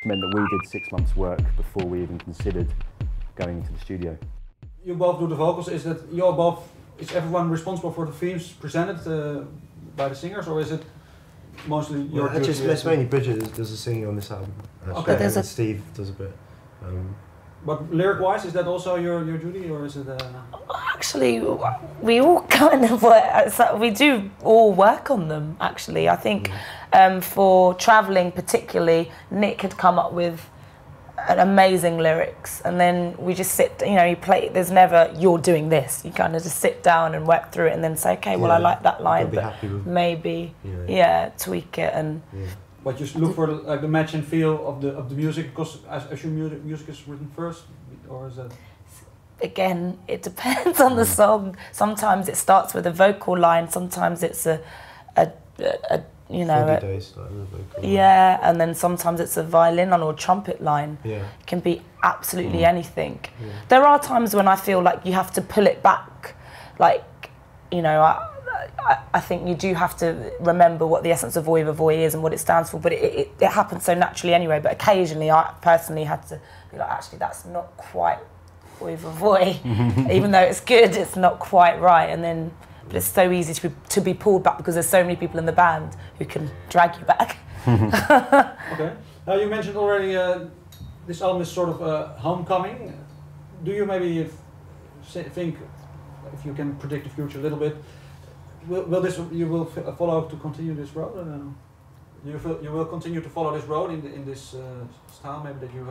Meant that we did 6 months' work before we even considered going into the studio. You both do the vocals. Is that you're both? Is everyone responsible for the themes presented by the singers, or is it mostly your? Yeah, it's mainly Bridgette does the singing on this album. Okay, and Steve does a bit. But lyric-wise, is that also your duty, or is it? Actually, we all kind of work. So we do all work on them. Actually, I think for travelling, particularly, Nik had come up with an amazing lyrics, and then we just sit. You know, you play. There's never you're doing this. You kind of just sit down and work through it, and then say, okay, well, I like that line, but maybe tweak it and. Yeah. But you look for the match and feel of the music, because I assume music is written first, or is that? Again, it depends on the song. Sometimes it starts with a vocal line. Sometimes it's a you know, yeah, and then sometimes it's a violin or a trumpet line. Yeah, it can be absolutely anything. Yeah. There are times when I feel like you have to pull it back, like, you know, I think you do have to remember what the essence of Oi Va Voi is and what it stands for, but it happens so naturally anyway. But occasionally I personally had to be like, actually that's not quite Oi Va Voi, even though it's good, it's not quite right. And then, but it's so easy to be pulled back because there's so many people in the band who can drag you back. Okay. Now you mentioned already this album is sort of a homecoming. Do you maybe think, if you can predict the future a little bit, you will follow to continue this road? You will continue to follow this road in this style, maybe that you.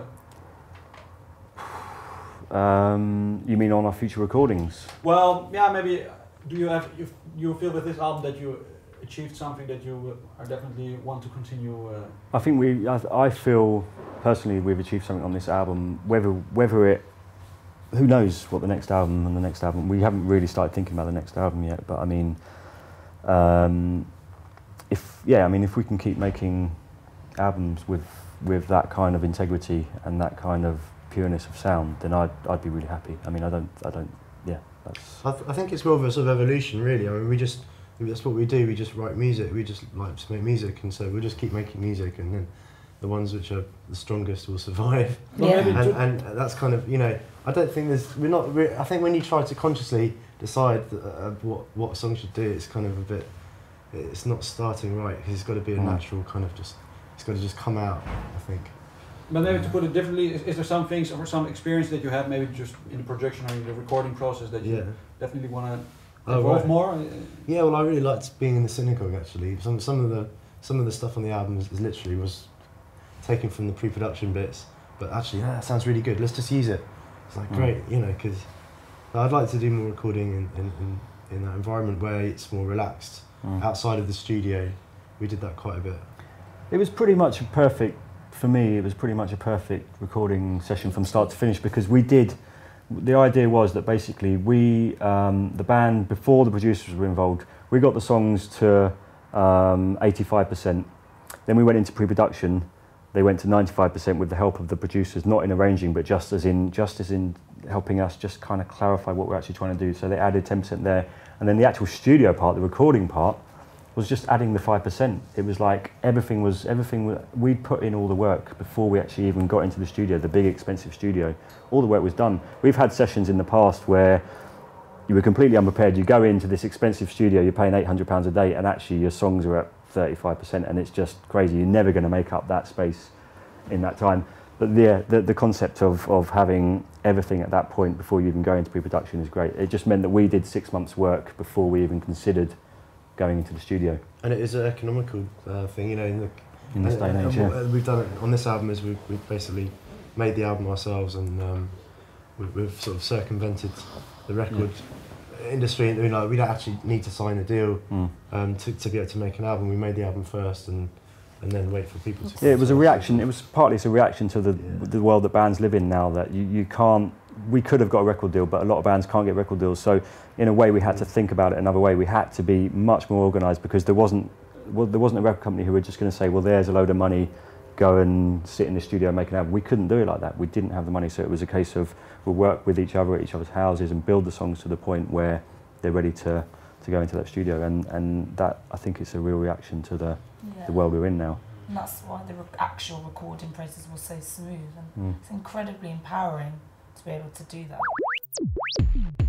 You mean on our future recordings? Well, yeah, maybe. Do you feel with this album that you achieved something that you are definitely want to continue? I think I feel personally we've achieved something on this album. Whether it, who knows what the next album and the next album. We haven't really started thinking about the next album yet. But I mean, if we can keep making albums with that kind of integrity and that kind of pureness of sound, then I'd be really happy. I mean, I don't. Yeah, that's. I think it's more of a sort of evolution, really. I mean, that's what we do. We just write music. We just like to make music, and so we'll just keep making music, and then the ones which are the strongest will survive. Yeah. And that's kind of, you know, I don't think I think when you try to consciously decide what a song should do, it's kind of a bit. It's not starting right, because it's got to be a natural kind of it's got to just come out, I think. But maybe to put it differently, is there some things or some experience that you have maybe just in the production or in the recording process that you definitely want to evolve more? Yeah, well, I really liked being in the synagogue, actually. Some of the stuff on the album is literally was taken from the pre-production bits, but actually, that sounds really good. Let's just use it. It's like great, you know, because I'd like to do more recording in that environment where it's more relaxed. Outside of the studio, we did that quite a bit. It was pretty much a perfect. For me, it was pretty much a perfect recording session from start to finish, because the idea was that basically the band, before the producers were involved, we got the songs to 85%. Then we went into pre-production. They went to 95% with the help of the producers, not in arranging, but just as in helping us just kind of clarify what we're actually trying to do. So they added 10% there. And then the actual studio part, the recording part, was just adding the 5%. It was like everything we'd put in all the work before we actually even got into the studio, the big expensive studio. All the work was done. We've had sessions in the past where you were completely unprepared. You go into this expensive studio, you're paying £800 a day, and actually your songs are at 35%, and it's just crazy. You're never going to make up that space in that time. But the concept of having everything at that point before you even go into pre-production is great. It just meant that we did 6 months work before we even considered going into the studio. And it is an economical thing, you know, in this day and age. What we've done it on this album is we've basically made the album ourselves, and we've sort of circumvented the record industry, and we don't actually need to sign a deal to be able to make an album. We made the album first, and then wait for people to. Yeah, it was a reaction. It was partly a reaction to the world that bands live in now. That you can't. We could have got a record deal, but a lot of bands can't get record deals. So in a way, we had to think about it another way. We had to be much more organised, because there wasn't a record company who were just going to say, well, there's a load of money, go and sit in the studio and make an album. We couldn't do it like that. We didn't have the money, so it was a case of we'll work with each other at each other's houses and build the songs to the point where they're ready to go into that studio. And that, I think, it's a real reaction to the world we're in now. And that's why the actual recording process was so smooth, and it's incredibly empowering to be able to do that.